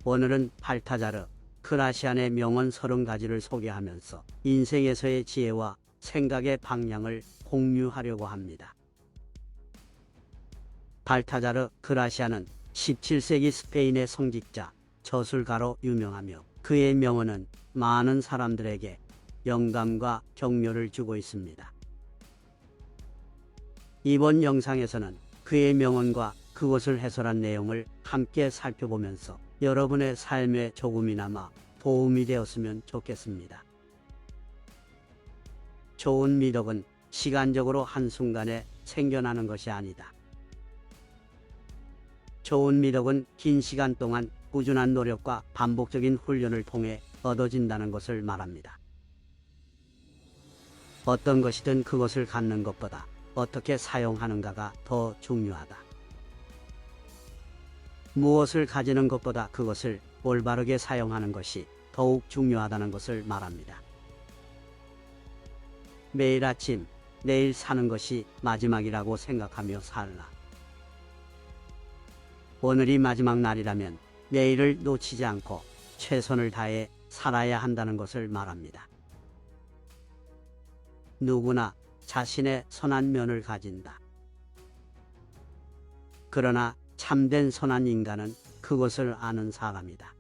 오늘은 발타자르 그라시안의 명언 30가지를 소개하면서 인생에서의 지혜와 생각의 방향을 공유하려고 합니다. 발타자르 그라시안은 17세기 스페인의 성직자, 저술가로 유명하며 그의 명언은 많은 사람들에게 영감과 격려를 주고 있습니다. 이번 영상에서는 그의 명언과 그것을 해설한 내용을 함께 살펴보면서 여러분의 삶에 조금이나마 도움이 되었으면 좋겠습니다. 좋은 미덕은 시간적으로 한순간에 생겨나는 것이 아니다. 좋은 미덕은 긴 시간 동안 꾸준한 노력과 반복적인 훈련을 통해 얻어진다는 것을 말합니다. 어떤 것이든 그것을 갖는 것보다 어떻게 사용하는가가 더 중요하다. 무엇을 가지는 것보다 그것을 올바르게 사용하는 것이 더욱 중요하다는 것을 말합니다. 매일 아침 내일 사는 것이 마지막이라고 생각하며 살라. 오늘이 마지막 날이라면 내일을 놓치지 않고 최선을 다해 살아야 한다는 것을 말합니다. 누구나 자신의 선한 면을 가진다. 그러나 참된 선한 인간은 그것을 아는 사람이다.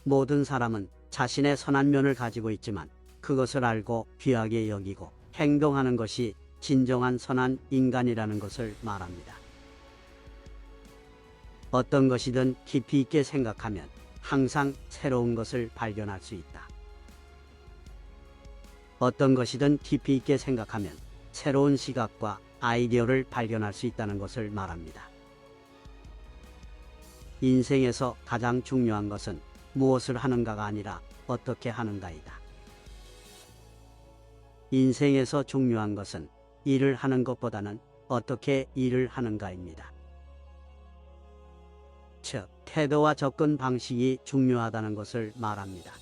모든 사람은 자신의 선한 면을 가지고 있지만 그것을 알고 귀하게 여기고 행동하는 것이 진정한 선한 인간이라는 것을 말합니다. 어떤 것이든 깊이 있게 생각하면 항상 새로운 것을 발견할 수 있다. 어떤 것이든 깊이 있게 생각하면 새로운 시각과 아이디어를 발견할 수 있다는 것을 말합니다. 인생에서 가장 중요한 것은 무엇을 하는가가 아니라 어떻게 하는가이다. 인생에서 중요한 것은 일을 하는 것보다는 어떻게 일을 하는가입니다. 즉, 태도와 접근 방식이 중요하다는 것을 말합니다.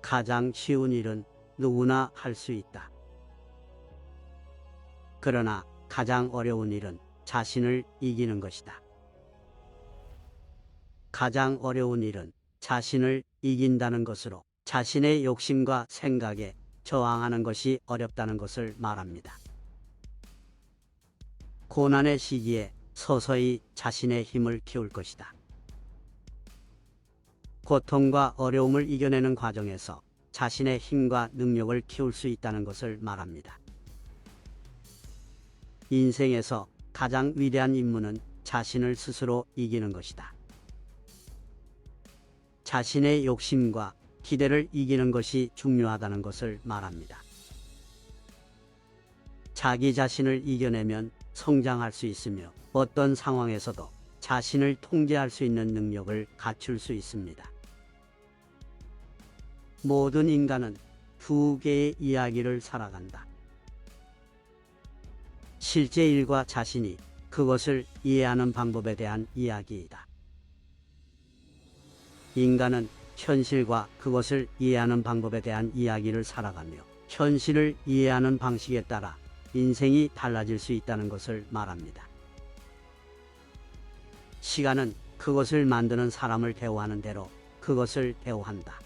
가장 쉬운 일은 누구나 할 수 있다. 그러나 가장 어려운 일은 자신을 이기는 것이다. 가장 어려운 일은 자신을 이긴다는 것으로 자신의 욕심과 생각에 저항하는 것이 어렵다는 것을 말합니다. 고난의 시기에 서서히 자신의 힘을 키울 것이다. 고통과 어려움을 이겨내는 과정에서 자신의 힘과 능력을 키울 수 있다는 것을 말합니다. 인생에서 가장 위대한 임무는 자신을 스스로 이기는 것이다. 자신의 욕심과 기대를 이기는 것이 중요하다는 것을 말합니다. 자기 자신을 이겨내면 성장할 수 있으며 어떤 상황에서도 자신을 통제할 수 있는 능력을 갖출 수 있습니다. 모든 인간은 두 개의 이야기를 살아간다. 실제 일과 자신이 그것을 이해하는 방법에 대한 이야기이다. 인간은 현실과 그것을 이해하는 방법에 대한 이야기를 살아가며 현실을 이해하는 방식에 따라 인생이 달라질 수 있다는 것을 말합니다. 시간은 그것을 만드는 사람을 대우하는 대로 그것을 대우한다.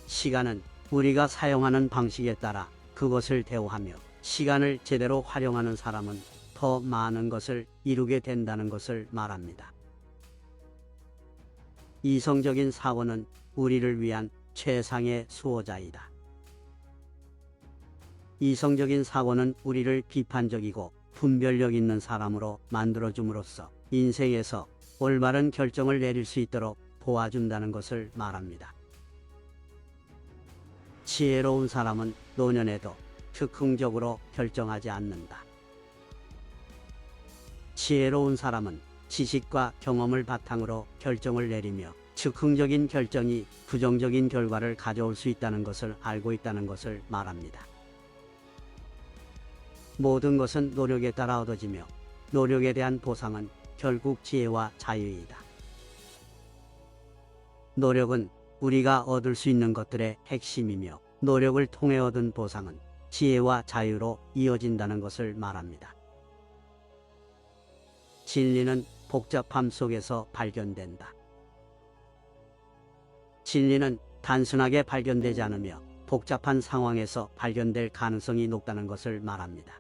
시간은 우리가 사용하는 방식에 따라 그것을 대우하며 시간을 제대로 활용하는 사람은 더 많은 것을 이루게 된다는 것을 말합니다. 이성적인 사고는 우리를 위한 최상의 수호자이다. 이성적인 사고는 우리를 비판적이고 분별력 있는 사람으로 만들어줌으로써 인생에서 올바른 결정을 내릴 수 있도록 도와준다는 것을 말합니다. 지혜로운 사람은 노년에도 즉흥적으로 결정하지 않는다. 지혜로운 사람은 지식과 경험을 바탕으로 결정을 내리며 즉흥적인 결정이 부정적인 결과를 가져올 수 있다는 것을 알고 있다는 것을 말합니다. 모든 것은 노력에 따라 얻어지며 노력에 대한 보상은 결국 지혜와 자유이다. 노력은 우리가 얻을 수 있는 것들의 핵심이며 노력을 통해 얻은 보상은 지혜와 자유로 이어진다는 것을 말합니다. 진리는 복잡함 속에서 발견된다. 진리는 단순하게 발견되지 않으며 복잡한 상황에서 발견될 가능성이 높다는 것을 말합니다.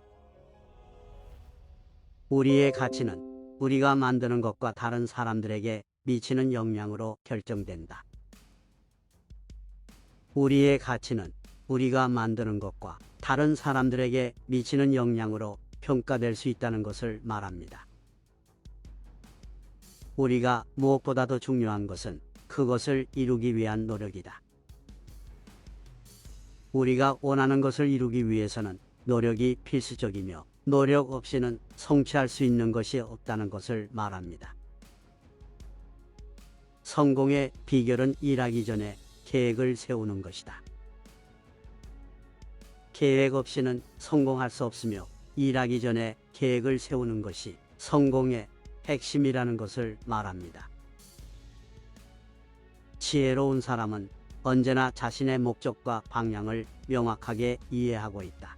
우리의 가치는 우리가 만드는 것과 다른 사람들에게 미치는 영향으로 결정된다. 우리의 가치는 우리가 만드는 것과 다른 사람들에게 미치는 영향으로 평가될 수 있다는 것을 말합니다. 우리가 무엇보다도 중요한 것은 그것을 이루기 위한 노력이다. 우리가 원하는 것을 이루기 위해서는 노력이 필수적이며 노력 없이는 성취할 수 있는 것이 없다는 것을 말합니다. 성공의 비결은 일하기 전에 계획을 세우는 것이다. 계획 없이는 성공할 수 없으며 일하기 전에 계획을 세우는 것이 성공의 핵심이라는 것을 말합니다. 지혜로운 사람은 언제나 자신의 목적과 방향을 명확하게 이해하고 있다.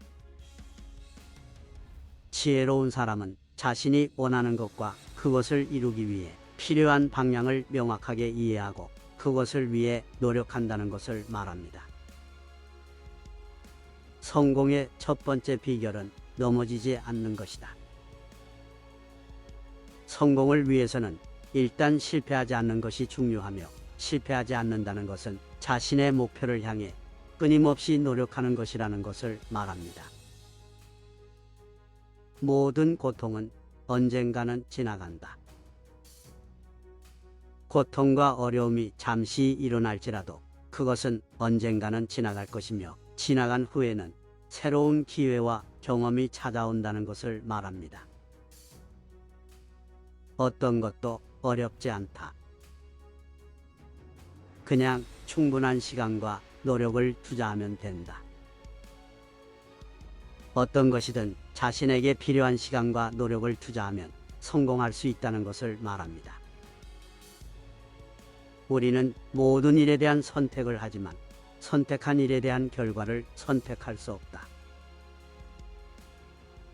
지혜로운 사람은 자신이 원하는 것과 그것을 이루기 위해 필요한 방향을 명확하게 이해하고 그것을 위해 노력한다는 것을 말합니다. 성공의 첫 번째 비결은 넘어지지 않는 것이다. 성공을 위해서는 일단 실패하지 않는 것이 중요하며 실패하지 않는다는 것은 자신의 목표를 향해 끊임없이 노력하는 것이라는 것을 말합니다. 모든 고통은 언젠가는 지나간다. 고통과 어려움이 잠시 일어날지라도 그것은 언젠가는 지나갈 것이며 지나간 후에는 새로운 기회와 경험이 찾아온다는 것을 말합니다. 어떤 것도 어렵지 않다. 그냥 충분한 시간과 노력을 투자하면 된다. 어떤 것이든 자신에게 필요한 시간과 노력을 투자하면 성공할 수 있다는 것을 말합니다. 우리는 모든 일에 대한 선택을 하지만 선택한 일에 대한 결과를 선택할 수 없다.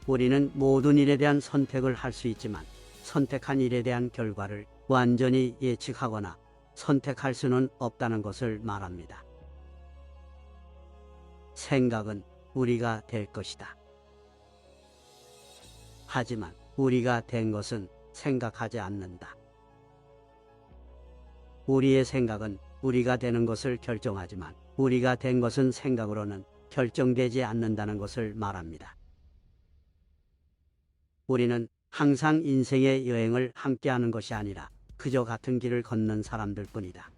우리는 모든 일에 대한 선택을 할 수 있지만 선택한 일에 대한 결과를 완전히 예측하거나 선택할 수는 없다는 것을 말합니다. 생각은 우리가 될 것이다. 하지만 우리가 된 것은 생각하지 않는다. 우리의 생각은 우리가 되는 것을 결정하지만 우리가 된 것은 생각으로는 결정되지 않는다는 것을 말합니다. 우리는 항상 인생의 여행을 함께하는 것이 아니라 그저 같은 길을 걷는 사람들 뿐이다.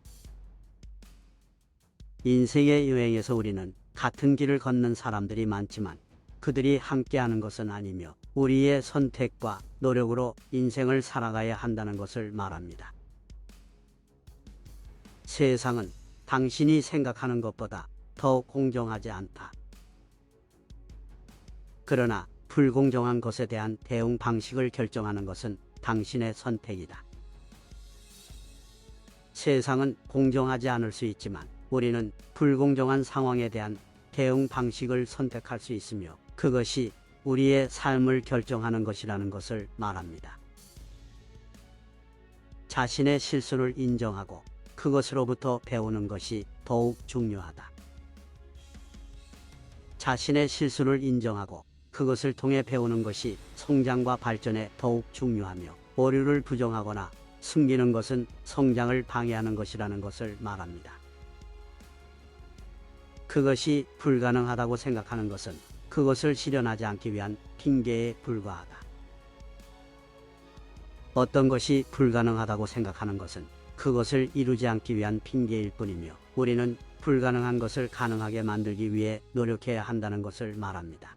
인생의 여행에서 우리는 같은 길을 걷는 사람들이 많지만 그들이 함께하는 것은 아니며 우리의 선택과 노력으로 인생을 살아가야 한다는 것을 말합니다. 세상은 당신이 생각하는 것보다 더 공정하지 않다. 그러나 불공정한 것에 대한 대응 방식을 결정하는 것은 당신의 선택이다. 세상은 공정하지 않을 수 있지만 우리는 불공정한 상황에 대한 대응 방식을 선택할 수 있으며 그것이 우리의 삶을 결정하는 것이라는 것을 말합니다. 자신의 실수를 인정하고 그것으로부터 배우는 것이 더욱 중요하다. 자신의 실수를 인정하고 그것을 통해 배우는 것이 성장과 발전에 더욱 중요하며 오류를 부정하거나 숨기는 것은 성장을 방해하는 것이라는 것을 말합니다. 그것이 불가능하다고 생각하는 것은 그것을 실현하지 않기 위한 핑계에 불과하다. 어떤 것이 불가능하다고 생각하는 것은 그것을 이루지 않기 위한 핑계일 뿐이며 우리는 불가능한 것을 가능하게 만들기 위해 노력해야 한다는 것을 말합니다.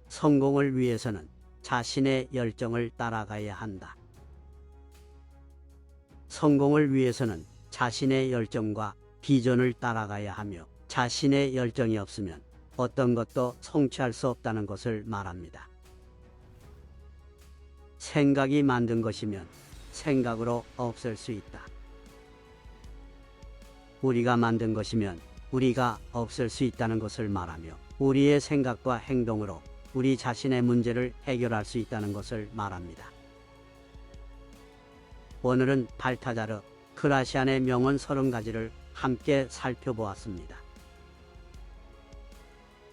성공을 위해서는 자신의 열정을 따라가야 한다. 성공을 위해서는 자신의 열정과 비전을 따라가야 하며 자신의 열정이 없으면 어떤 것도 성취할 수 없다는 것을 말합니다. 생각이 만든 것이면 생각으로 없앨 수 있다. 우리가 만든 것이면 우리가 없앨 수 있다는 것을 말하며 우리의 생각과 행동으로 우리 자신의 문제를 해결할 수 있다는 것을 말합니다. 오늘은 발타자르 크라시안의 명언 30가지를 함께 살펴보았습니다.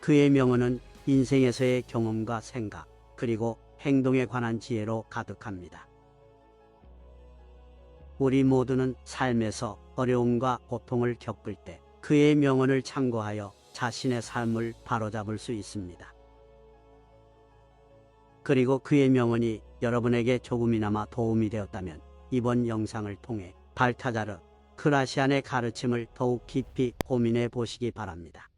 그의 명언은 인생에서의 경험과 생각, 그리고 행동에 관한 지혜로 가득합니다. 우리 모두는 삶에서 어려움과 고통을 겪을 때 그의 명언을 참고하여 자신의 삶을 바로잡을 수 있습니다. 그리고 그의 명언이 여러분에게 조금이나마 도움이 되었다면 이번 영상을 통해 발타자르 크라시안의 가르침을 더욱 깊이 고민해 보시기 바랍니다.